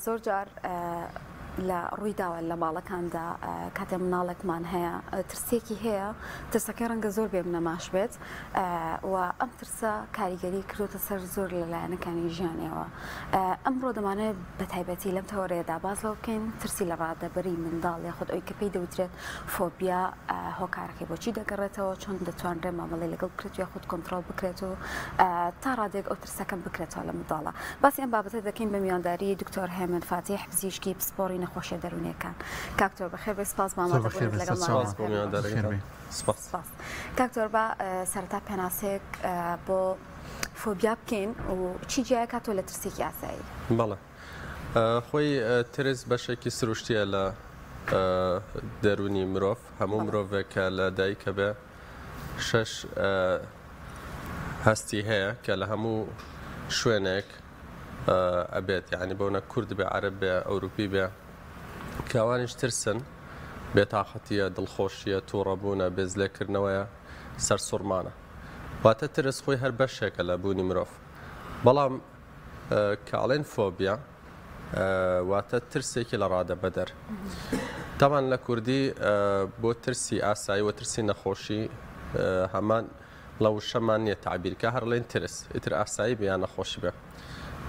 زۆر جار لە ڕوویداوە لە ماڵەکاندا کاتێ مناڵێکمان هەیە ترسێکی هەیە ترسەکە ڕەنگە زۆر بێ نەماش بێت و ئەم ترسە کاریگەری کردوتە سەر زۆر لەلایەنەکانی ژیانەوە ئەمڕۆ دەمانێت بە تایبەتی لەم تەوەرەیەدا باز لەو بکەین ترسی لە ڕادەبەری منداڵ یاخود ئەوی کە پێی دەوترێت فۆبیا هۆکارەکەی بۆچی دەگەڕێتەوە چۆن دەتوانرێت مامەڵی لەگەڵ بکرێت یاخود کۆنتترۆل بکرێت و تا ڕادێک ئەو ترسەکەم بکرێتەوە لە منداڵە باسی ئەم بابەتە دەکەین بە میوانداری دکتۆر هێمن فاتیح پزیشکی پسپۆڕی نەخۆشیە دەرونیەکان کاکتۆر بەخێر بێ سپاس مامەڵدەبوونت لەگەڵ کاکتۆر بە سەرەتا پێناسێک بۆ فۆبیا بکەین و چی جیای کاتۆ لە ترسێکی ئاسایی بەڵێ خۆی ترس بەشێکی سروشتیە لە دەرونی مرۆڤ هەموو مرۆڤێکە لە دایکە بێ شەش هەستی هەیە کە لە هەموو شوێنێک ئەبێت یعنی بۆنە کورد بێ عەرەب بێ ئەوروپی بێ کاوانیش ترسن بێتاقەتیە دڵخۆشیە تووڕەبوونە بێزلێکردنەوەیە سەرسوڕمانە واتە ترس خۆی هەر بەشێکە لە بوونی مرۆڤ بەڵام کاڵێن فۆبیا واتە ترسێکی لە ڕادەبەدەر تاوان لە کوردی بۆ ترسی ئاسایی و ترسی نەخۆشی هەمان لە وشەمان نییە تعبیرکە هەرڵێن ترس ئیتر ئاسایی بیان نەخۆشی بێ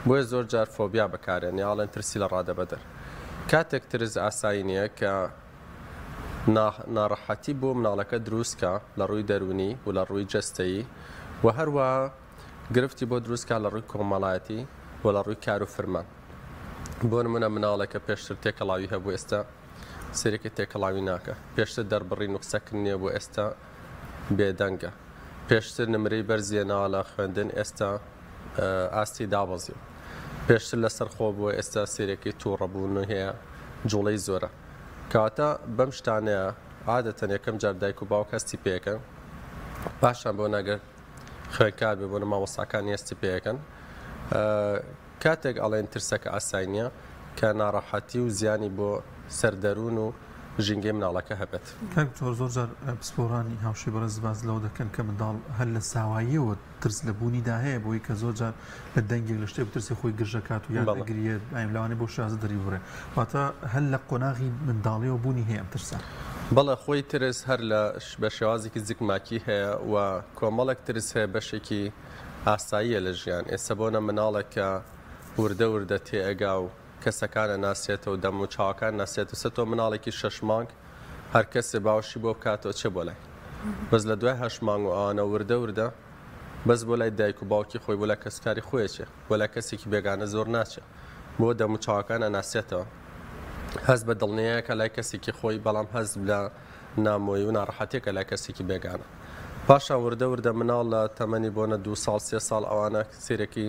بۆیە زۆر جار فۆبیا بەکارێن یاڵێن ترسی لە ڕادەبەدەر کاتێک ترس ئاسایی نییە کە ناڕەحەتی بۆ مناڵەکە دروستکە لە ڕووی دەرونی و لە ڕووی جەستەیی و هەروە گرفتی بۆ دروستکە لە ڕووی کۆمەڵایەتی و لە ڕووی کار و فرمان بۆ نمونە مناڵەکە پێشتر تێکەڵاوی هەبوو ئێستا سەرێکی تێکەڵاوی ناکە پێشتر دەربڕی نوقسەکردنیە بۆ ئێستا بێدەنگە پێشتر نمرەی بەرزیێناوە لە خوێندن ئێستا ئاستی دابەزی پێشتر لەسەر خۆ بووە ئێستا سێرێکی تووڕەبوون هەیە جوڵەی زۆرە کاتە بەم شتانەیە عادەتەن یەکەم جار دایک و باوک هەستی پێەکەن پاشان بۆ نەگەر خوێنکار بێ بۆ مامۆستاکان هەستی پێەکەن کاتێک ئەڵێن ترسەکە ئاسایی نییە کە ناڕەحەتی و زیانی بۆ سەردەروون و ژینگەی مناڵەکە هەبێت کاکتۆر زۆر جار پسپۆڕانی هاوشێ بەرز باز لەوە دەکەن کە منداڵ هەر لە ساواییەوە ترس لە بوونیدا هەیە بۆی کە زۆر جار لە دەنگێک لە شتێک ترسی خۆی گرژەکات و یاگریە لەوانێ بۆ شازە دەری بڕێ واتە هەر لە قۆناغی منداڵیەوە بوونی هەیە ئەم ترسە بەڵێ خۆی ترس هەر لە بە شێوازێکی زیکماکی هەیە و کۆمەڵێک ترس هەیە بەشێکی ئاساییە لە ژیان ئێستا بۆنە مناڵێکە وردە وردە تێئەگا و کەسەکانە ناسێتەوە دەم و چاوەکان ناسێت و سە تۆ مناڵێکی شەش مانگ هەر کەسێ باوشی بۆ بکاتەوە چێ بۆ لای بەس لە دوای هەش مانگ و ئەوانە وردە وردە بەس بۆ لای دایک و باوکی خۆی بۆ لە کەسکاری خۆیەچێ بۆ لە کەسێکی بێگانە زۆر ناچێت بۆ دەم و چاوەکانە ناسێتەوە هەز بە دڵنیەیەکە لای کەسێکی خۆی بەڵام هەز لە نامۆی و ناڕەحەتێکە لای کەسێکی بێگانە پاشان وردە وردە مناڵ لە تەمەنی بۆنە 2 ساڵ 3 ساڵ ئەوانە سێرەکی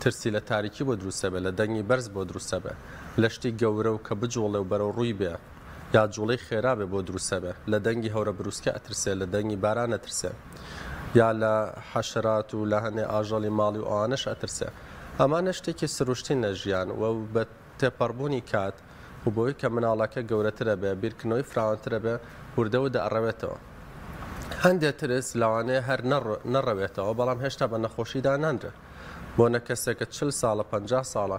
ترسی لە تاریکی بۆ دروستە بێ لە دەنگی بەرز بۆ دروستە بێ لە شتی گەورە و کە بجوڵێ و بەرەو ڕووی بێ یا جوڵەی خێرا بێ بۆ دروستە بێ لە دەنگی هەورە بروسکە ئەترسێ لە دەنگی باران ئەترسێ یا لە حەشرات و لە هەنێ ئاژەڵی ماڵی و ئەوانەش ئەترسێ ئەمانە شتێکی سروشتی نەژیان و بە تێپەڕبوونی کات و بۆی کە مناڵەکە گەورەترە بێ بیرکردنەوەی فراوانترە بێ وردەوە دەڕەوێتەوە هەندێک ترس لەوانەیە هەر نەڕەوێتەوە بەڵام هێشتا بە نەخۆشیدا نانرە بۆ نە کەسێکە 40 ساڵە 50 ساڵە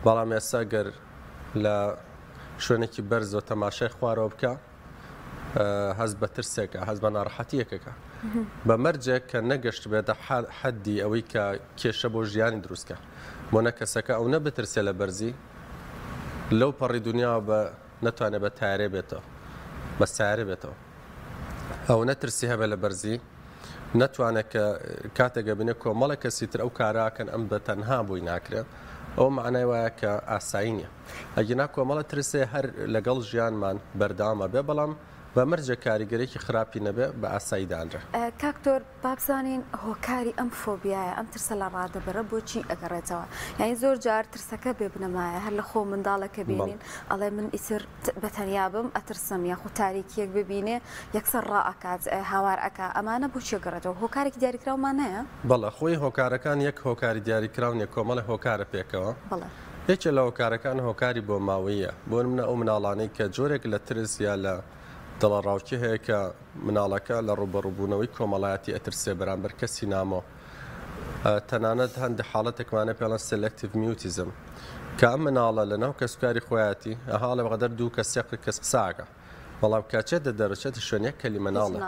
بەڵام ئێستا گەر لە شوێنێکی بەرز و تەماشای خوارەوە بکە هەز بە ترسێکە هەز بە ناڕەحەتیەکەکە بە مەرجێک کە نەگەشت بێتە حەدی ئەوەی کە کێشە بۆ ژیانی دروستکە بۆ نە کەسەکە ئەو نەبترسێ لە بەرزی لەو پەڕی دنیا بە نەتوانێت بە تارێ بێتەوە بە سارێ بێتەوە ئەو نەترسی هەبێ لە بەرزی نەتوانێت کە کاتێکە بینێ کۆمەڵە کەسی تر ئەو کاراکەن ئەم بە تەنها بووی ناکرێت ئەو معنای وایە کە ئاسایی نییە ئەگینا کۆمەڵە ترسێ هەر لەگەڵ ژیانمان بەردامە بێ بەڵام بە مەرجە کاریگەرێکی خراپی نەبێ بە ئاسایی دانرە کاکتۆر بابزانین هۆکاری ئەم فۆبیایە ئەم ترسە لە ڕادەبەرە بۆچی ئەگەڕێتەوە یعنی زۆر جار ترسەکە بێ بنەمایە هەر لە خۆ منداڵەکە بینین ئەڵێ من ئیتر بەتەنیا بم ئەترسم یاخود تاریکیەک ببینێ یەکسەر ڕائەکات هاوار ئەکا ئەمانە بۆچی گەڕێتەوە هۆکارێکی دیاریکراومان هەیە بەڵێ خۆی هۆکارەکان یەک هۆکاری دیاریکراونیە کۆمەڵە هۆکارە پێکەوە یەکێ لە هۆکارەکان هۆکاری بۆ ماوەیە بۆ منە ئەو مناڵانەی کە جۆرێک لە ترس یا لە دڵەڕاوکی هەیە کە مناڵەکە لە ڕوبەڕووبوونەوەی کۆمەڵایەتی ئەترسێ بەرامبەر کەسی نامۆ تەنانەت هەندێک حاڵەتێکمانە پێڵەن سلکتیڤ میوتیزم کە ئەم مناڵە لەناو کەسوکاری خۆیاتی ئەها لە بەقەدەر دوو کە سێقی کەس قساکە بەڵام کاچێتە دەرەچێتە شوێنێک کەلی مناڵە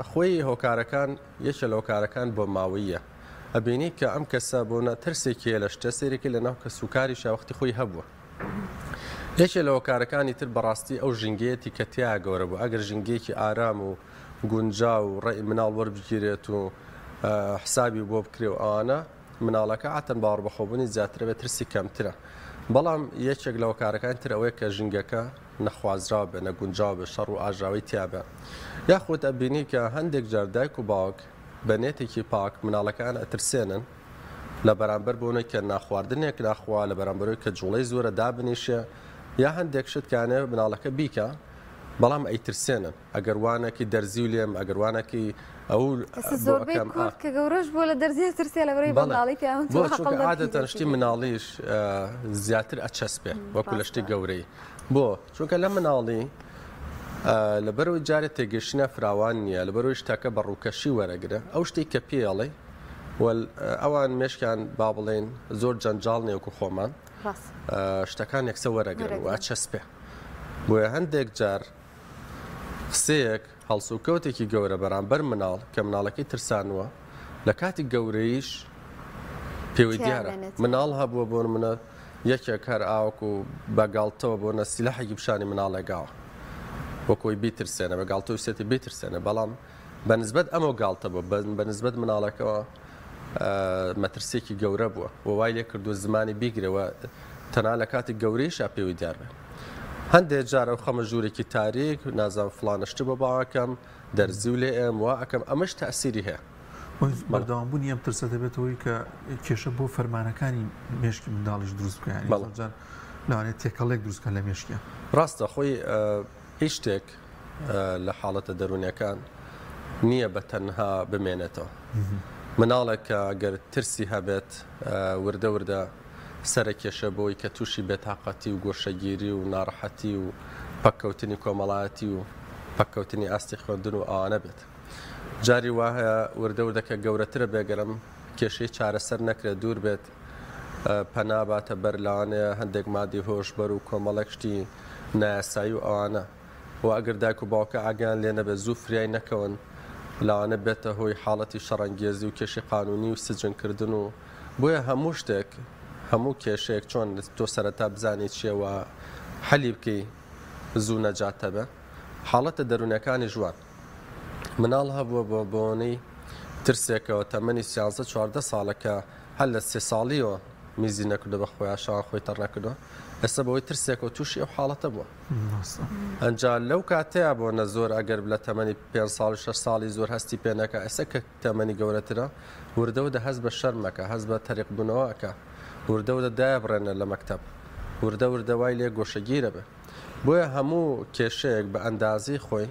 خۆی هۆکارەکان یەکێ لە هۆکارەکان بۆ ماوەیە ئەبینی کە ئەم کەسە بۆنە ترسێکی لە شتە سێرێکی لەناو کەسوکاری شاوەختی خۆی هەبووە یەکێ لە هۆکارەکانی تر بەڕاستی ئەو ژینگەیەتی کە تیا گەورە بوو ئەگەر ژینگەیەکی ئارام و گونجا و ڕێی مناڵ وەربگیرێت و حسابی بۆ بکرێ و ئەوانە مناڵەکە عاتەن باوەڕ بەخۆبوونی زیاترە بێت ترسی کەمترە بەڵام یەکێک لە هۆکارەکان تر ئەوەیە کە ژینگەکە نەخوازراوە بێ نەگونجاو بێ شەڕ و ئاژاوی تیابێ یاخود ئەبینی کە هەندێک جار دایک و باوک بە نێتێکی پاک مناڵەکان ئەترسێنن لە بەرامبەر بۆنەوەی کە ناخواردنێک ناخوا لە بەرامبەرەوەی کە جوڵەی زۆرە دابنیشێ یا هەندێک شتکانێ مناڵەکە بیکە بەڵام ئەیترسێنن ئەگەر وانێکی دەرزی و لێم ئەگەر وانێکی ئەو زۆربەی کە گەورەش بۆ لە دەرزیە ترسێ لە بەرەی بەناڵی بۆ عادەتەن شتی مناڵیش زیاتر ئەچەسپێ وەکو لە شتی گەورەی بۆ چونکە لە مناڵی لەبەرەوەی جارێت تێگەشتنە فراوان نییە لەبەرەوەی شتەکە بە ڕووکەشی وەرەگرە ئەو شتی کە پێڵێ ئەوان مێشکیان با بڵێن زۆر جەنجاڵ نێوەکو خۆمان شتەکان یەکسە وەرەگرن و ئەچەسپێ بۆیە هەندێک جار قسەیەک هەڵسوکەوتێکی گەورە بەرامبەر مناڵ کە مناڵەکەی ترسانوە لە کاتی گەورەیش پێوەی دیارە مناڵ هەبووە بۆ منە یەکێک هەر ئاوک و بەگاڵتەوە بۆ نەسیلەحێکی پیشانی مناڵێگاوە وەکۆی بیترسێنە بەگاڵتە وسێتی بیترسێنە بەڵام بەنسبەت ئەمە گاڵتە بوو بەنسبەت مناڵەکەەوە مەترسێکی گەورە بووە و وای لێ کردو زمانی بیگرەوە تەنها لە کاتی گەورەیشا پێوەی دیار بێ هەندێک جارە و خەمە ژوورێکی تاریک نازان فلانشت بە باوەکەم دەرزی و لێ ئێم وا ئەەکەم ئەمەش تەسیری هەیە بەردەوامبوونی ئەم ترسە دەبێتەوەی کە کێشە بۆ فەرمانەکانی مێشکی منداڵیش دروست بکەیان لەوانێت تێکەڵێک دروستکە لە مێشکە ڕاستە خۆی هیچ شتێک لە حاڵەتە دەرونیەکان نییە بە تەنها بمێنێتەوە مناڵێک کە گەر ترسی هەبێت وردە وردە سەرە کێشە بۆی کە تووشی بێتاقەتی و گۆشەگیری و ناڕەحەتی و پەککەوتنی کۆمەڵایەتی و پەککەوتنی ئاستی خوێندن و ئەوانە بێت جاری وایە وردە وردەکە گەورەترە بێگەرم کێشەی چارەسەر نەکرێت دوور بێت پەناباتە بەر لاوانەیە هەندێک مادی هۆشبەر و کۆمەڵێک شتی نایاسایی و ئەوانە و ئەگەر دایک و باوکە ئاگیان لێ نەبێت زوو فریای نەکەون لاوانە بێتە هۆی حاڵەتی شەڕەنگێزی و کێشی قانونی و سجنکردن و بۆیە هەموو شتێک هەموو کێشەیەک چۆن تۆ سەرەتا بزانیت چێوە حەلی بکەی زوو نەجاتە بە حاڵەتە دەرونەکانی ژوان مناڵ هەبووە بۆ بۆنەی ترسێکەوە تەمەنی 14 ساڵەکە هەل لە 3 ساڵیەوە میزی نەکردو بە خۆیان شان خۆی تەڕ نەکردو ئێستا بەوەی ترسێکەوە تووشی ئەو حاڵەتە بووە ئەنجا لەو کاتەیە بۆ نە زۆر ئەگەر لە تەمەنی 5 ساڵ 6 ساڵی زۆر هەستی پێنەکە ئێستا کە تەمەنی گەورەترە وردەوە هەست بە شەرمەکە هەست بە تەریق بوونەوەکە وردەوە دایە بڕێنە لە مەکتەب وردە وردەوای لێ گۆشەگیرە بێ بۆیە هەموو کێشەیەک بە ئەندازی خۆی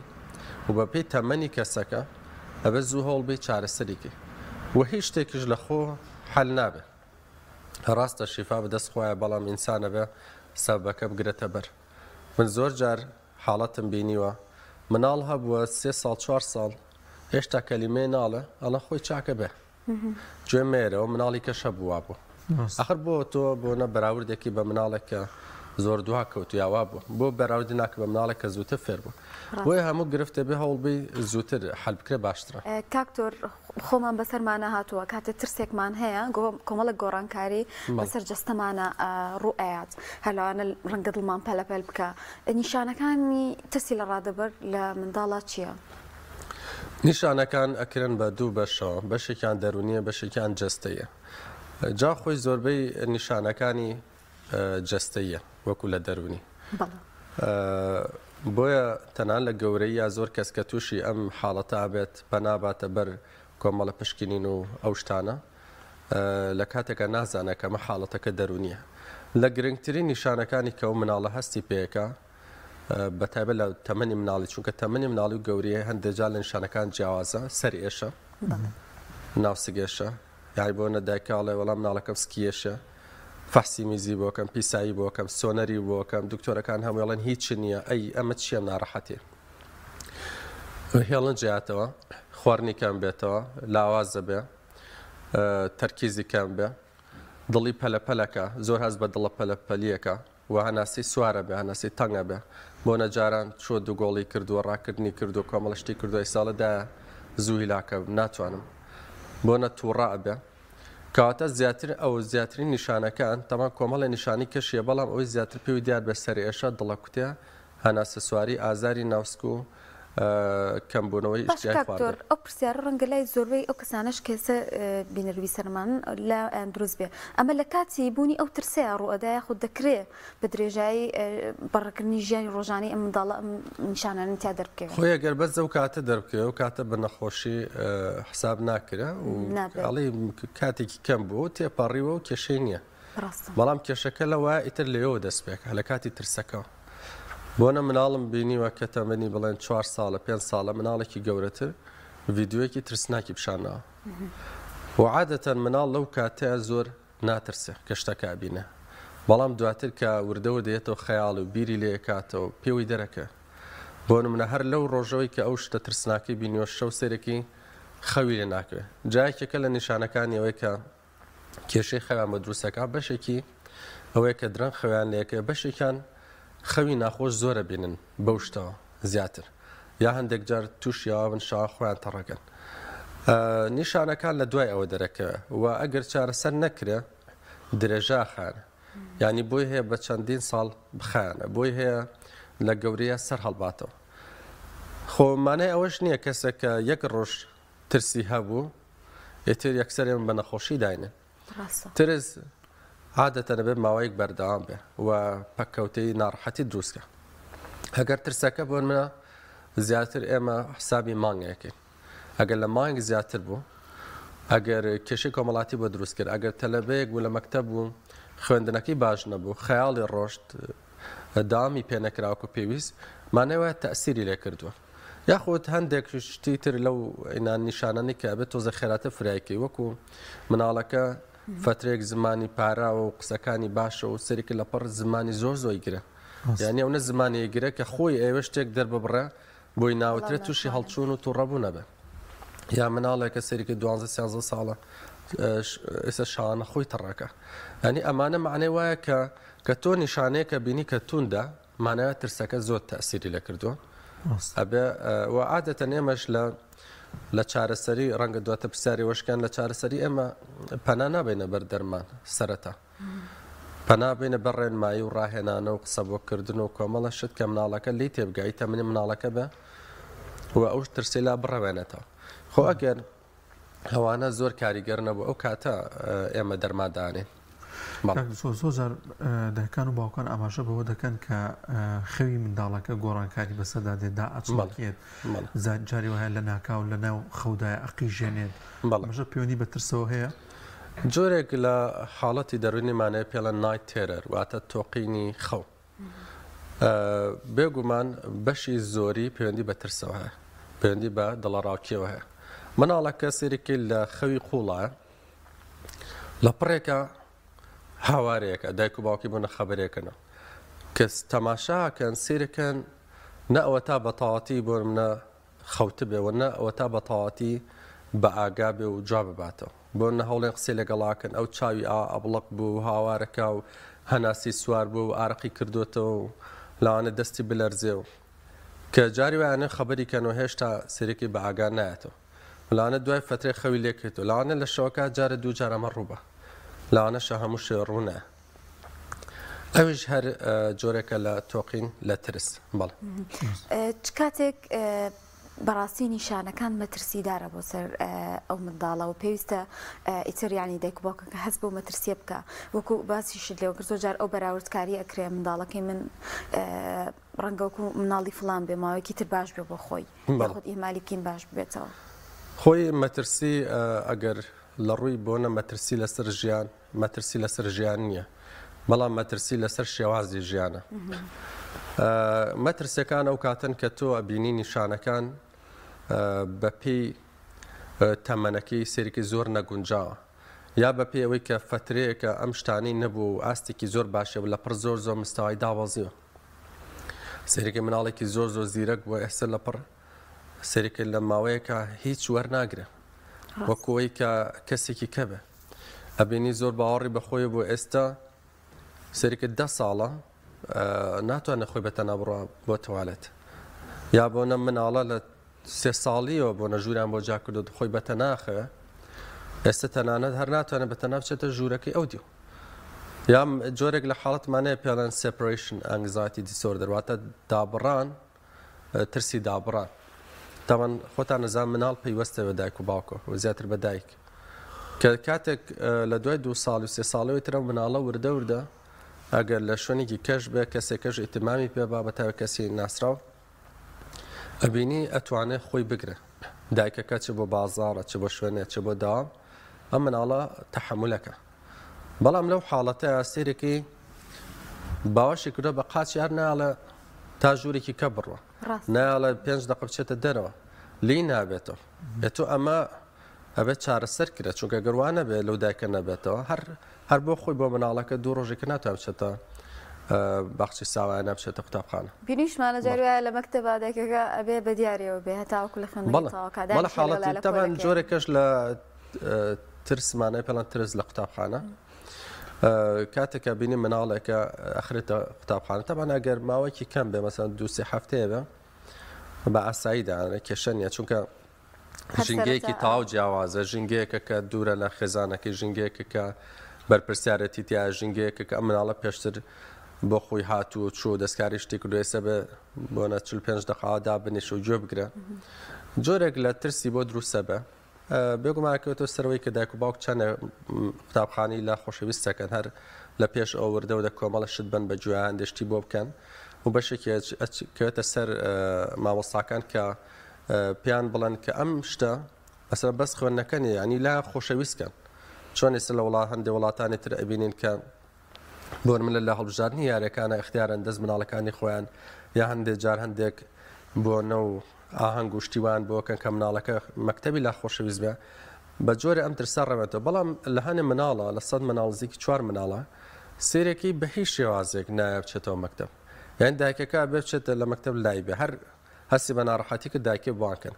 و بە پێی تەمەنی کەسەکە ئەبێ زوو هەوڵ بێ چارەسەریکی و هیچ شتێکیش لە خۆ حەل نابێ ڕاستە شیفا بەدەست خۆیە بەڵام ئینسانە بێ سەبەکە بگرێتە بەر من زۆر جار حاڵەتم بینیوە مناڵ هەبووە 3 ساڵ 4 ساڵ هێشتا کەلیمەی ناڵە ئەڵە خۆی چاکە بێ گوێ مێرەوە مناڵی کەشە بووە بوو ئەخر بۆ تۆ بۆنە بەراوردێکی بە مناڵێکە زۆر دوا کەوت یاوا بوو بۆ بەراوردی ناکە بە مناڵێکە زووتر فێر بوو بۆیە هەموو گرفتە بێ هەوڵبی زووتر حەل بکرێ باشترە کاکتۆر خۆمان بەسەرمانە هاتووە کاتە ترسێکمان هەیە کۆمەڵک گۆڕانکاری بەسەر جەستەمانە ڕوئات هەلوانە ڕەنگە دڵمان پەلەپەل بکە نیشانەکانی ترسی لە ڕادەبەر لە منداڵە چییە؟ نیشانەکان ئەکرن بە دوو بەشەوە بەشێکیان دەرونیە بەشێکیان جەستەیە جا خۆی زۆربەی نیشانەکانی جەستەیە وەکو لە دەرونی بۆیە تەنان لە گەورەی یا زۆر کەس کە تووشی ئەم حاڵەتە بێت پەناباتە بەر کۆمەڵە پشکنین و ئەو شتانە لە کاتێکە نازانە کەمە حاڵەتەکە دەرونیە لە گرنگترین نیشانەکانی کە ئەو مناڵە هەستی پێیەکە بەتایبەت لە تەمەنی مناڵی چونکە تەمەنی مناڵی و گەوریە هەندێجار لە نیشانەکان جیاوازە سەر ئێشە ناوسگێشە یای بۆ نەدایکاڵێ وەڵام مناڵەکەم سکیێشە فەحسی میزی بۆکەم پیسایی بۆکەم سۆنەری بۆکەم دکتۆرەکان هەمووڵەن هیچ نییە ئەی ئەمە چیە ناڕەحەتێ هێڵن جیاتەوە خواردنیکان بێتەوە لاوازە بێ تەرکیزی کەم بێ دڵی پەلەپەلەکە زۆر هەست بە دڵە پەلەپەلیەکە و هەناسی سوارە بێ هەناسی تەنگە بێ بۆ نەجاران چۆ دوو گۆڵی کردووە ڕاکردنی کردو کۆمەڵشتی کردو ساڵەدا زوو هیلاکە ناتوانم بۆ نە تووڕە بێ کەواتە زیاتر ئەو زیاترین نیشانەکان تەمان کۆمەڵی نیشانی کەشیە بەڵام ئەوی زیاتر پێوی دیار بە سەری ئێشە دڵە کوتێ هەناسە سواری ئازاری ناوسک و کەمبوونەوەی دکتۆر ئەو پرسیارە ڕەنگە لای زۆربەی ئەو کەسانش کێسە بینەروی سەرمان لە دروست بێ ئەمە لە کاتی بوونی ئەو ترسەیە ڕوئەدای خود دەکرێت بە درێژایی بەڕێکردنی ژیانی ڕۆژانەی ئەم منداڵە ئەم نیشانانە تا دەربکەوێت خۆی ئەگەر بەس ئەو کاتە دەربکەوێت و کاتە بە نەخۆشی حساب ناکرێ و ئەڵی کاتێکی کەم بوو تێپەڕیوە و کێشەی نییە بەڵام کێشەکە لەوە ئیتر لێەوە دەست پێکە لە کاتی ترسەکەەوە بۆنە مناڵم بینیوە کە تەمەنی بڵێن 4 ساڵە 5 ساڵە مناڵێکی گەورەتر ڤیددیوەکی ترسناکی پیشانەوە و عادەتەن مناڵ لەو کاتەیە زۆر ناترسێ کە شتەکە بینە بەڵام دواتر کە وردەوە دێتەوە خەیاڵ و بیری لێ کاتەوە پێوەی دەرەکە بۆ منە هەر لەو ڕۆژەوەی کە ئەو شتە ترسناکی بینیوە شەو سێرەکی خەوی لێ ناکوێت جایەکێکە لە نیشانەکانی ئەوەی کە کێشەی خەویان بە دروستەکە بەشێکی ئەوەیە کە درەنگ خەویان لەیەکە بەشێکان خەوی ناخۆش زۆرە بینن بەو شتەوە زیاتر یا هەندێک جار تووشیاون شا خۆیان تەڕەکەن نیشانەکان لە دوای ئەوە دەرەکەوە و ئەگەر چارەسەر نەکرێ درێژا خانە ینی بۆی هەیە بە چەندین ساڵ بخایانە بۆی هەیە لە گەورەیە سەر هەڵباتەوە خۆمانەی ئەوەش نییە کەسێکە یەک ڕۆژ ترسی هەبوو ئێتر یەکسەرێن بە نەخۆشی داینن ترس عادەتەن بێت ماوەیەک بەردەوام بێ و پەککەوتەی ناڕەحەتی دروستکە ئەگەر ترسەکە بۆن منە زیاتر ئێمە حسابی مانگەیەکەین ئەگەر لە مانگ زیاتر بوو ئەگەر کێشەی کۆمەڵاتی بۆ دروست کرد ئەگەر تەلەبەیەک بوو لە مەکتەب بوو خوێندنەکەی باش نەبوو خەیاڵی ڕۆشت دامی پێنەکراوە و پێویست مانەوە تەسیری لێ کردووە یاخود هەندێک شتی تر لەو نیشانانی کە بێت تۆزە خێراتە فرایکەی وەکو مناڵەکە فترێک زمانی پاراوە و قسەکانی باشە و سەرێکی لەپەڕ زمانی زۆر زۆی گرە یعنی ئەوە زمانی گرە کە خۆی ئێوە شتێک دەرببڕە بۆی ناوترێت تووشی هەڵچوون و تووڕەبوو نەبێ یا مناڵێکە سەرێکی 12 ساڵە ئێستا شانە خۆی تەڕەکە ینی ئەمانە معنەی وایە کە تۆ نیشانەیە کە بینی کە تووندا مانایە ترسەکە زۆر تەسیری لە کردووە ئەبێ و عادەتەن ئێمەش لە چارەسەری ڕەنگە دواتە پرسیاری وەشکان لە چارەسەری ئێمە پەنا نابێنە بەر دەرمان سەرەتا پەنا بێنە بەر ڕێنمایی و ڕاهێنانە و قسە بۆکردن و کۆمەڵە شت کە مناڵەکە لی تێبگایی تەمەنی مناڵەکە بە و ئەو ترسی لا بڕەوێنێتەوە خۆ ئەگەر هەوانە زۆر کاریگەر نەبوو ئەو کاتە ئێمە دەرمادانێ زۆر دایکان و باوکان ئاماژە بەوە دەکەن کە خەوی منداڵەکە گۆڕانکاری بەسەدا دێدا ئەچڵکێت جاری وهەیە لە ناکاو لە ناو خەودای عقیژێنێت بەڵامژە پەیوەندی بە ترسەوە هەیە جۆرێک لە حاڵەتی دەروونیمانەیە پێڵەن نایت تێرەر واتە تۆقینی خەو بێگومان بەشی زۆری پەیوەندی بە ترسەوە هەیە پەیوەندی بە دڵەڕاوکیەوە هەیە مناڵەکە سێرێکی لە خەوی قوڵە لە پڕێکە هاوارەیەکە دایک و باوکی بوونە خەبەرێکەنە کەس تەماشاکەن سیرەکەن نە ئەوە تا بەتەواتی بۆ منە خەوتە بێەوە نە ئەوە تا بەتەواتی بە ئاگا بێ و جا بباتەوە بۆ نە هەوڵێن قسەی لەگەڵاکەن ئەو چاوی ئەبڵق بوو هاوارەکە و هەناسی سوار بوو و ئارەقی کردوێتەوە و لەوانە دەستی بلەرزێ و کە جاری وایانە خەبەری کەنەوە هێشتا سێرێکی بە ئاگا نایەتەوە لەوانە دوای فترێ خەوی لێکێتەوە لەوانە لە شەوەکە جارە دوو جارەمە ڕووبە لەوانەشە هەموو شێ ڕوونە ئەویش هەر جۆرێکە لە تۆقین لە ترس بەڵ کاتێک بەڕاستی نیشانەکان مەترسیدارە بۆ سەر ئەو منداڵە و پێویستە ئیتر ینی دایک باوکە کە هەست بۆ مەترسیە بکە وەکو باسیشت لێوە کرد زۆر جار ئەو بەراوردکاری ئەکرێ منداڵەکەی من ڕەنگە وەکو مناڵی فڵان بێ ماوەیەکی تر باش بێ بۆ خۆی خۆت ئێمالی بکەین باش بێتەوە خۆی مەترسی ئەگەر لە ڕووی بۆنە مەترسی لەسەر ژیان مەترسی لەسەر ژیان نییە بەڵام مەترسی لەسەر شێوازی ژیانە مەترسەکان ئەو کاتن کە تۆ ئەبینی نیشانەکان بەپێی تەمەنەکەی سێرێکی زۆر نەگونجاوە یا بەپێی ئەوەی کە فترەیەکە ئەم شتانی نەبوو و ئاستێکی زۆر باشە لە پڕ زۆر زۆر مستەوای داوازیوە سێرێکی مناڵێکی زۆر زۆر زیرەک بووە ئێستا لە پڕ سێرێکی لە ماوەیەکە هیچ وەرناگرێ وەکوەی کە کەسێکی کەبێ ئەبینی زۆر باوەڕی بەخۆی بۆ ئێستا سەرکرد 10 ساڵە ناتوانێت خۆی بەتەنیا بڕوا بۆ توالێت یا بۆنە مناڵە لە 3 ساڵیەوە بۆ نەژووریان بۆ جا کردو خۆی بەتەناخەوە ئێستا تەنانەت هەر ناتوانێت بەتەنیا بچێتە ژوورەکەی ئەو دیو یا جۆرێک لە حاڵەتمانەیە پێڵەن separation anxiety disorder واتە دابڕان ترسی دابڕان تاوان خۆتان نەزان مناڵ پەیوەستە بە دایک و باوکۆ و زیاتر بە دایک کە کاتێک لە دوای 2 ساڵ و 3 ساڵەوەی ترە مناڵە وردە ئەگەر لە شوێنێکی کەش بێ کەسێکەش ئیتیمامی پێ بابەتەوە کەسی ناسراو ئەبینی ئەتوانێت خۆی بگرێ دایکەکە چ بۆ بازاڕە چ بۆ شوێنێ چ بۆ داوام ئەم مناڵە تەحملەکە بەڵام لەو حاڵەتەیە سێرێکی باوەشی کردو بە قاچی هەر ناڵە تا ژوورێکی کە بڕوە ناڵە 5 دقە بچێتە دەرەوە لی نابێتەوە بێت ئەمە ئەبێت چارەسەر کرێت چونکە گەروانە بێت لەو دایکە نەبێتەوە هەر بۆ خۆی بۆ مناڵەکە 2 ڕۆژێکە ناتوان بچێتە باخچی ساوایانە بچێتە قوتابخانە بینیشمانە جاروایە لە مەکتەبا دایکەکە ئەبێ بە دیارەوە بێ هەتاوەکو لە خوێندنەوەی حاڵەتی تەمان جۆرێکەش لە ترسمانەی پێڵەن ترس لە قوتابخانە کاتێکە بینی مناڵێکە ئەخرێتە قوتابخانە تەمان ئەگەر ماوەیەکی کەم بێ مەسەن 2-3 هەفتەیە بێ بە ئاساییدا کێشەنیە چونکە ژینگەیەکی تاو جیاوازە ژینگەیەکە کە دوورە لە خێزانەکەی ژینگەیەکە کە بەرپرسیارەتی تیا ژینگەیەکە کە ئەم مناڵە پێشتر بۆ خۆی هاتووە چۆ دەستکاری شتی کردو ئێستا بێ بۆ 45 دقەدا بنیش و گوێ بگرە جۆرێک لە ترسی بۆ دروستە بە بێگومانەکەوێتەوە سەرەوەی کە دایک و باوک چەندە قوتابخانی لە خۆشەویستەکەن هەر لە پێش ئەو وردەوە کۆمەڵە شت بن بە گوێیان دەشتی بۆ بکەن و بەشێکی کەوێتە سەر مامۆستاکان کە پێیان بڵێن کە ئەم شتە ئەسەر بەس خوێندنەکەنی ینی لا خۆشەویستکەن چۆن ئێستا لە هەندێک وڵاتانی تر ئەبینین کە بۆ منە لە هەڵبژاردننی یاریەکانە اختیارن دەست مناڵەکانی خۆیان یا هەندێک جار هەندێک بۆ نەو ئاهەنگ و شتیوان بۆکەن کە مناڵەکە مەکتەبی لا خۆشەویست بێ بە جۆرە ئەم ترسا ڕێوێتەوە بەڵام لە هەنێ مناڵە لە 100 مناڵزیکی 4 مناڵە سێرێکی بە هیچ شێوازێک نایە بچێتەوە مەکتەب یان دایکەکە بێ بچێتە لە مەکتەب لای بێ هەر هەستی بە ناڕەحەتی کە دایکێ بوانکەن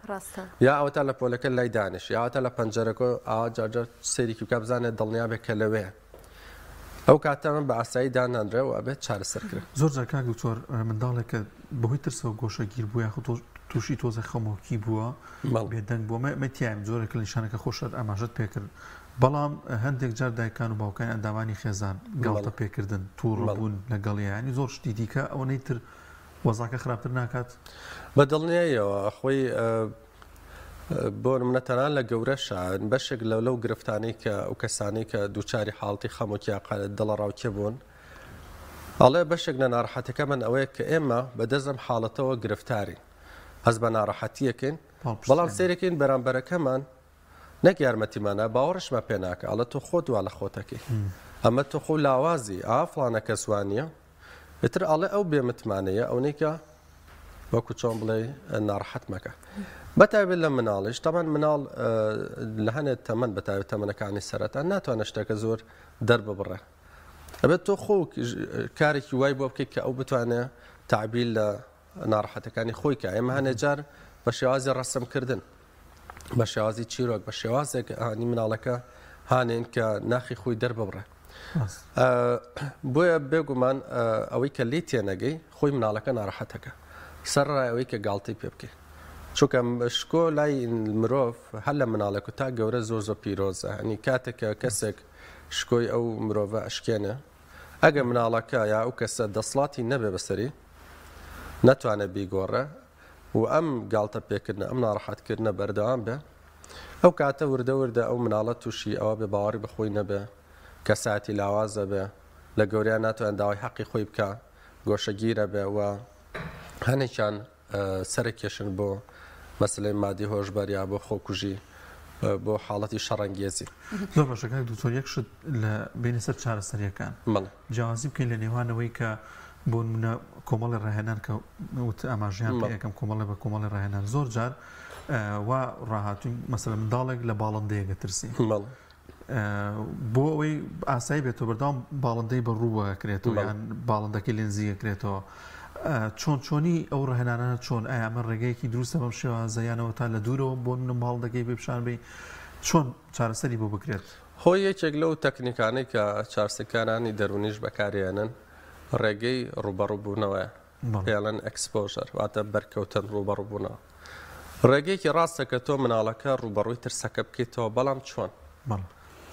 یا ئەوتا لە پۆلەکە لای دانیش یاواتە لە پەنجەرەکە جارجار سێریکی بکە بزانێت دڵنیا بێت کە لەوەیە ئەو کاتە من بە ئاسایی دانانرێ و ئەبێت چارەسەرکرێت زۆر جار کاک دکتۆر منداڵێکە بەهۆی ترسەوە گۆشەگیر بووە یاخود تووشی تۆزە خەمۆکی بووە بێدەنگ بووە مەتیایم جۆرێک لە نیشانەکە خۆشت ئاماژەت پێکرد بەڵام هەندێک جار دایکان و باوکان ئەندامانی خێزان گاڵتە پێکردن تووڕبوون لەگەڵیانی زۆر شتی دیکە ئەوەی تر وەزاکە خراپتر ناکات بە دڵنیاییەوە خۆی بۆ منەتەنان لە گەورەشە بەشێک لەو گرفتانەی کە ئەو کەسانی کە دووچاری حاڵتی خەمۆکی دڵە ڕاوکێ بوون ئەڵێ بەشێک لە ناڕەحەتەکە من ئەوەیە کە ئێمە بەدەستم حاڵەتەوە گرفتاری هەست بە ناڕەحەتیەکەین بەڵام سێرەکەین بەرامبەرەکەمان نەک یارمەتیمانە باوەڕشمە پێ ناکە ئەڵە تۆ خۆت وا لە خۆتەکەی ئەمە تۆ خۆ لاوازی ئافڵانە کەسوانیە ئتر ئەڵێ ئەو بێمتمانەیە ئەوەی وەکو چۆن بڵێ ناڕەحەت مەکە بەتابێت لە مناڵیش تامان مناڵ لە هەنێت تەمەەن بەتاوێت تەمەنەکانی سەرەتا ناتوانە شتەکە زۆر دەرببڕێ ئەبێت تۆ خۆ کارێکی وای بۆ بکەیت کە ئەو بتوانێت تعبیل لە ناڕەحەتەکانی خۆی کە ئێمە هەنێ جار بە شێوازی ڕەسەمکردن بە شێوازی چیرۆک بە شێوازێک هانی مناڵەکە هانێن کە ناخی خۆی دەرببڕێ بۆیە بێگومان ئەوەی کە لی تێنەگەی خۆی مناڵەکە ناڕەحەتەکە سەرڕایەوەی کە گاڵتی پێ بکەیت چونکە شکۆ لای مرۆڤ هەر لە مناڵێک و تا گەورە زۆر زۆر پیرۆزە هەنی کاتێکە کەسێک شکۆی ئەو مرۆڤە ئەشکێنە ئەگە مناڵەکە یا ئەو کەسە دەسڵاتی نەبێ بەسەری نەتوانێت بیگۆڕە و ئەم گاڵتە پێکردنە ئەم ناڕەحەتکردنە بەردەوام بێ ئەو کاتە وردە ئەو مناڵە تووشی ئەوە بێ باوەڕی بەخۆی نەبێ کەساتی لاوازە بێ لە گەوریان ناتوانێت داوای حەقی خۆی بکە گۆشەگیرە بێ و هەنێکیان سەرکێشن بۆ مەسلەی مادی هۆشبەریا بۆ خۆکوژی بۆ حاڵەتی شەڕەنگێزی زۆر باشەکە دوتۆر یەک شت لە بینە سەر چارەسەریەکان جیاوازی بکەین لە نێوانەوەی کە بۆ نمونە کۆمەڵی ڕاهێنان کە ئاماژیان پێ یەکەم کۆمەڵی بە کۆمەڵی ڕاهێنان زۆر جار وا ڕاهاتووی مەسەلەن منداڵێک لە باڵندەیەکە ترسی بۆ ئەوەی ئاسایی بێتەوە بەردەوام باڵندەی بەڕووبەکرێتەوە یان باڵندەکەی لێنزیەکرێتەوە چۆنی ئەو ڕاهێنانە چۆن ئایا ئەمە ڕێگەیەکی دروستە بەم شێوازەیانەوە تا لە دوورەوە بۆ منە باڵندەکەی بێ پیشان بێ چۆن چارەسەری بۆ بکرێت؟ هۆی یەکێک لەو تەکنیکانەی کە چارسەکانانی دەرونیش بەکارێنن ڕێگەی ڕوبەڕووبوونەوەیە پێڵەن ئەکسپۆژەر واتە بەرکەوتن ڕوبەڕووبوونەوە ڕێگەیەکی ڕاستە کە تۆ مناڵەکە ڕوبەڕووی ترسەکە بکەیتەوە بەڵام چۆن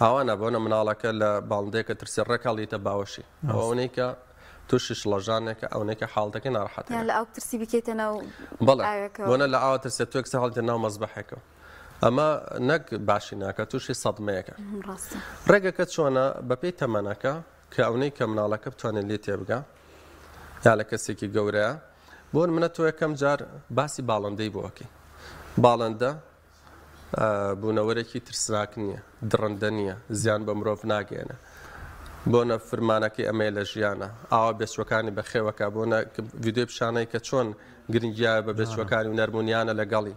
ئەوانە بۆنە مناڵەکە لە باڵندەیەکە ترسی ڕێکاڵیتە باوەشی ئەوەی کە تووشش لەژانێکە ئەوەیەکە حاڵەکە ناڕەحەت لە ئەو ترسی بکەیتە ناو بەڵێ بۆنە لە ئاوا ترسێ تۆ ساڵتە ناو مەزبەحێکەوە ئەمە نەک باشی ناکە تووشی سەدمەیەەکە ڕێگەکە چۆنە بەپێی تەمەنەکە کە ئەوەی کە مناڵەکە بتوانێت لێ تێبگا یا لە کەسێکی گەورەیە بۆ منە تۆ یەکەم جار باسی باڵندەی بۆکەی باڵندە بوونەوەرێکی ترسناک نییە دڕندە نییە زیان بە مرۆڤ ناگەێنە بۆنە فرمانەکەی ئەمەیە لە ژیانە ئاوا بێچوەکانی بەخێوەکە بۆنە ڤیددیۆی پیشانەی کە چۆن گرنگیە بە بێچوەکانی و نەرمونیانە لەگەڵی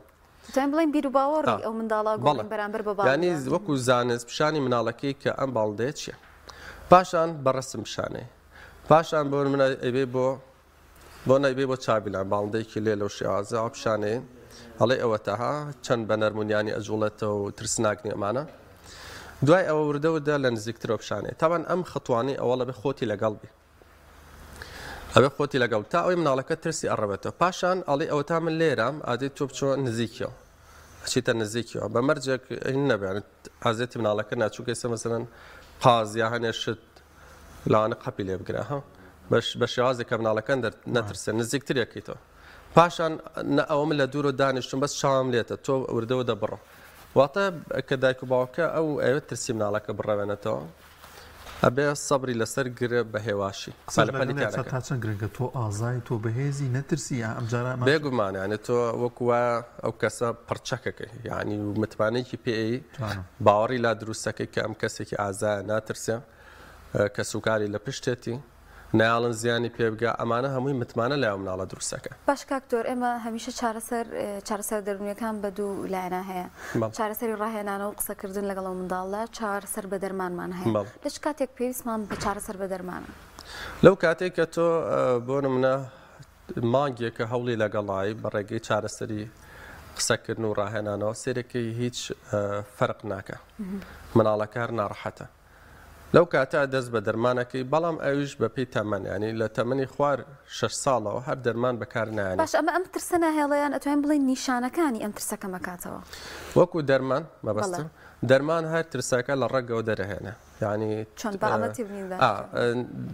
بڵین بیر و باوەڕی ئەو منداڵا بەرامبەر بە ینی وەکو زانست پیشانی مناڵەکەی کە ئەم باڵندەیە چییە پاشان بەڕسم پیشانەیە پاشان بۆ منە ئەبێ بۆ نەیبێ بۆ چابیلان باڵندەیەکی لێ لەو شێوازە ئەو پیشانەیە هەڵێ ئەوەتەها چەند بە نەرمونیانی ئەجوڵێتەوە و ترسناکنی ئەمانە دوای ئەوە وردەوردە لە نزیکترەوە پیشانەیە تاوان ئەم خەتوانی ئەوەڵە بێ خۆتی لەگەڵ بێ ئەوێ خۆتی لەگەڵ تا ئەوەی مناڵەکە ترسی ئەڕەبێتەوە پاشان ئەڵێ ئەوە تا من لێرام ئادەی تۆ بچۆ نزیکیەوە ئەچیتە نزیکیەوە بە مەرجێک نەبێت ئازێتی مناڵەکە ناچووکەیسە مەسەرەن قاز یا هەنێ شت لاوانە قەپی لێ بگرە ها بە شێوازێک کە مناڵەکەن نەترسێ نزیکترێکیتەوە پاشان ئەوە من لە دوور و دانیشتم بەس چاوم لێتە تۆ وردەوە دەبڕە واتە کە دایک و باوکە ئەو ئەوێت ترسی مناڵەکە بڕەوێنێتەوە ئەبێ سەبری لەسەر گرە بە هێواشی تا چەند گرنگە تۆ ئازای تۆ بەهێزی نەترسی ئەمجارە بێگومانیانێ تۆ وەکوە ئەو کەسە پڕچەکەکەی یعنی متمانێکی پێ باوەڕی لا دروستەکەی کە ئەم کەسێکی ئازایە ناترسێ کە سوکاری لە پشتێتی نایڵن زیانی پێبگا ئەمانە هەمووی متمانە لای مناڵە دروستەکە باش کاکتۆر ئێمە هەمیشە چارەسەر دەرونیەکان بە دوو لایەنە هەیە چارەسەری ڕاهێنانە و قسەکردن لەگەڵ منداڵە چارەسەر بە دەرمانمان هەیە لەش کاتێک پێویستمان بە چارەسەر بە دەرمانە لەو کاتێک کە تۆ بۆ نمونە مانگێکە هەوڵی لەگەڵایی بە ڕێگەی چارەسەری قسەکردن و ڕاهێنانەوە سێرەکەی هیچ فەرق ناکە مناڵەکە هەر ناڕەحەتە لەو کاتە دەست بە دەرمانەکەی بەڵام ئەویش بە پێی تەمەنیانی لە تەمەنی خوار 6 ساڵەوە هەر دەرمان بەکار نایانی باش ئەمە ئەم ترسە ناهێڵەیان ئەتوانین بڵین نیشانەکانی ئەم ترسەکە مەکاتەوە وەکو دەرمان مەبەستە دەرمان هەر ترسەکە لە ڕێگەوە دەرەهێنە ینی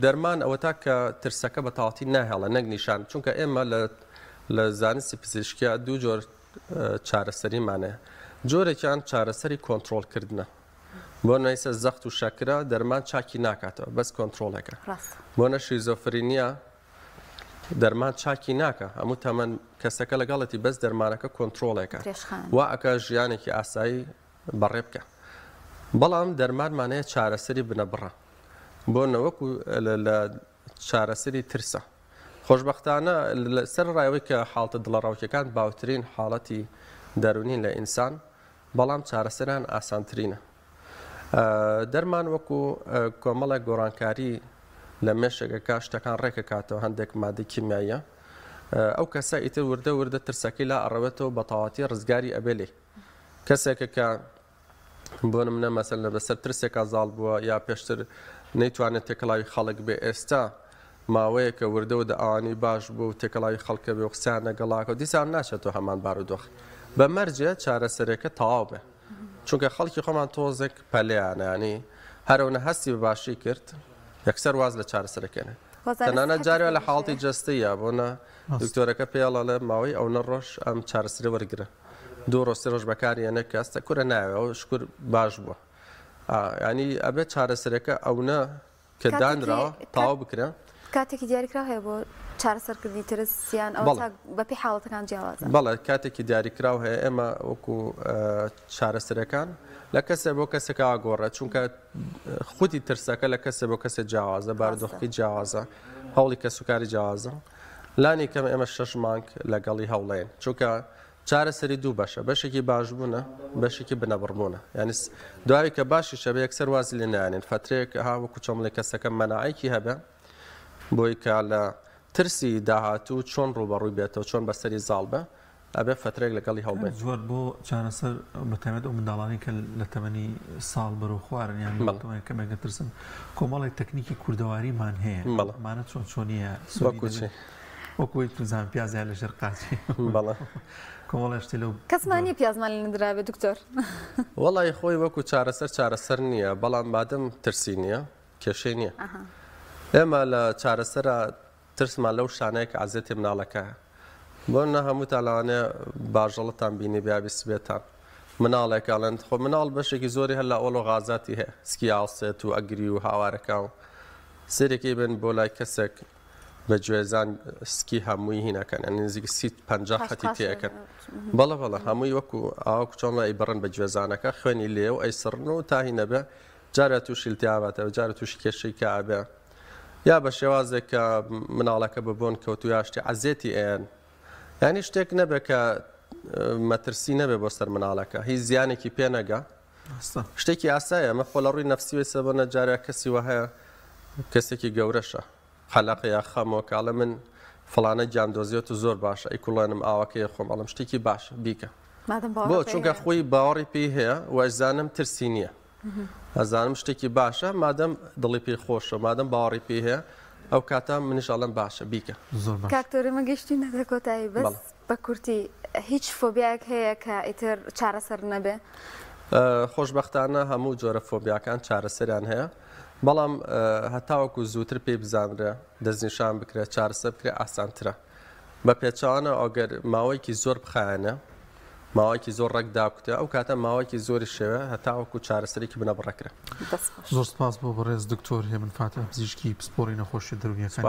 دەرمان ئەوە تا کە ترسەکە بە تاواتی ناهێڵە نەک نیشان چونکە ئێمە لە زانستی پزیشکیا دوو جۆر چارەسەریمانەیە جۆرێکیان چارەسەری کۆنتترۆلکردنە بۆ نەیسە زەخت و شەکرە دەرمان چاکی ناکاتەوە بەس کۆنتترۆلەکە بۆ نە شیزۆفرینیە دەرمان چاکی ناکە هەموو تەمەەن کەسەکە لەگەڵەتی بەس دەرمانەکە کۆنتترۆلێکە وا ئەکە ژیانێکی ئاسایی بەڕێ بکە بەڵام دەرمانمانەیە چارەسەری بنەبڕە بۆ نەوەکو لە چارەسەری ترسە خۆشببختانە سەر ڕایەوەی کە حاڵتە دڵەڕاوکەکان باوترین حاڵەتی دەرونین لە ئینسان بەڵام چارەسەران ئاسانترینە دەرمان وەکو کۆمەڵە گۆڕانکاری لە مێشێکەکە شتەکان ڕێکە کاتەوە هەندێک مادەی کیمیاییە ئەو کەسە ئیتر وردە ترسەکەی لا ئەڕەوێتەوە بە تەواتی ڕزگاری ئەبێلێ کەسێکە کە بۆ نمونە مەسەل لە بەسەر ترسێکە زاڵ بووە یا پێشتر نەیتوانێت تێکەڵاوی خەڵک بێ ئێستا ماوەیە کە وردەوە ئەوانی باش بوو و تێکەڵاوی خەڵکە بێ و قسەیان لەگەڵاکە و دیسان ناچێتەوە هەمان بارودۆخ بە مەرجە چارەسەرەکە تەواو بێ چونکە خەڵکی خۆمان تۆزێک پەلەیانە ینی هەرەونە هەستی بە باشی کرد یەکسەر واز لە چارەسەرەکەنە تەنانەت جارێ لە حاڵی جەستەیە بۆنە دکتۆرەکە پێڵە لە ماوەی ئەو نەڕۆژ ئەم چارەسەرە وەرگرە دوو ڕۆستی ڕۆژ بەکارێنە کەستە کورە ناوێەوە شکر باش بووە ینی ئەبێت چارەسەرەکە ئەوە کە دانراوە تاوا بکرە کاتێکی دیاریکرا هەیە بۆ چارەسەرکردنی ترسیان ئەو بەپی حاڵەتەکان جیاوازە بەڵێ کاتێکی دیاریکراو هەیە ئێمە وەکو چارەسەرەکان لە کەسێ بۆ کەسێک ئاگۆڕێت چونکە خودی ترسەکە لە کەسێ بۆ کەسێک جیاوازە بارودۆخی جیاوازە هەوڵی کە سوکاری جیاوازە لانی کەم ئێمە 6 مانگ لەگەڵی هەوڵێن چونکە چارەسەری دوو بەشە بەشێکی باشبوونە بەشێکی بنەبڕبوونە یعنی دوایی کە باشی شەبە یەکسەر وازی لێ نایێنێت فترەیەک هاوەکو چۆمڵی کەسەکە مەناعەیەکی هەبە بۆی کە لە ترسی داهاتوو چۆن ڕوبەڕووی بێتەوە چۆن بەسەری زاڵ بە ئەبێ فترێک لەگەڵی هەڵبێن زۆر بۆ چارەسەر بەتەمەێت ئەو منداڵانی کە لە تەمەنی ساڵ بەرەو خوارن یان کەمێکە ترسن کۆمەڵێک تەکنیکی کوردەواریمان هەیە مانە چۆن چۆنیە وەکوی توزان پیازیان لە ژێر قاچی کۆمەڵی شتێ لەو کەسمانی پیازمان لە نرابێت دکتۆر وەڵی خۆی وەکو چارەسەر نییە بەڵام بادەم ترسی نییە کێشەی نییە ئێمە لە چارەسەرە ترسمان لەو شانەیە کە عەزێتی مناڵەکەیە بۆ نە هەمووتان لەوانەیە باژەڵتان بینی بیابیست بێتان مناڵێکاڵێن خۆ مناڵ بەشێکی زۆری هەر لە ئۆڵۆ غازاتی هەیە سکی ئاڵسێت و ئەگری و هاوارەکە و سێرێکی بن بۆ لای کەسێک بە گوێزان سکی هەمووی هینەکەن نزیک 50 خەتی تێەکەن بەڵە هەمووی وەکو ئاو کچۆڵە ئەی بڕن بە گوێزانەکە خوێنی لێ و ئەی سڕن و تا هینە بێ جارە تووشی التیابەتە و جارە تووشی کێشەی کابێ یا بە شێوازێک کە مناڵەکە ببوون کەوتو یاشتی عەزێتی ئێن یعنی شتێک نەبێت کە مەترسی نەبێ بۆ سەر مناڵەکە هیچ زیانێکی پێ نەگا شتێکی ئاسایە مە خۆ لە ڕووی نەفسی سەبەنە جارە کەسی وە هەیە کەسێکی گەورەشە خەلاقە یا خەمەوە کاڵە من فڵانە گیاندۆزیێت و زۆر باشە ئەیکوڵێنم ئاوەکەی خۆم ئەڵم شتێکی باشە بیکە بۆ چونکە خۆی باوەڕی پێی هەیە و ئەزانم ترسی نییە ئەزانم شتێکی باشە مادەم دڵی پێی خۆشە مادەم باوەڕی پێی هەیە ئەو کاتە منیش ئەڵم باشە بیکە کاکتۆری مەگەشتی نەدە کۆتایی بەس بە کورتی هیچ فۆبیایەک هەیە کە ئیتر چارەسەر نەبێ خۆشبەختانە هەموو جۆرە فۆبیاکان چارەسەریان هەیە بەڵام هەتاوەکو زووتر پێی بزانرە دەستنیشان بکرێت چارەسەر بکرێت ئاسانترە بە پێچوانە ئەگەر ماوەیەکی زۆر بخایەنە ماوەیەکی زۆر ڕێکدا بکتێ ئەو کاتە ماوەیەکی زۆری شێوە هەتاوەکو چارەسەرێکی بنە بڕەکرێ زۆر سپاس بۆ بەڕێز دکتۆر هێمن فاتح پزیشکی پسپۆڕی نەخۆشی دەروونیەکانی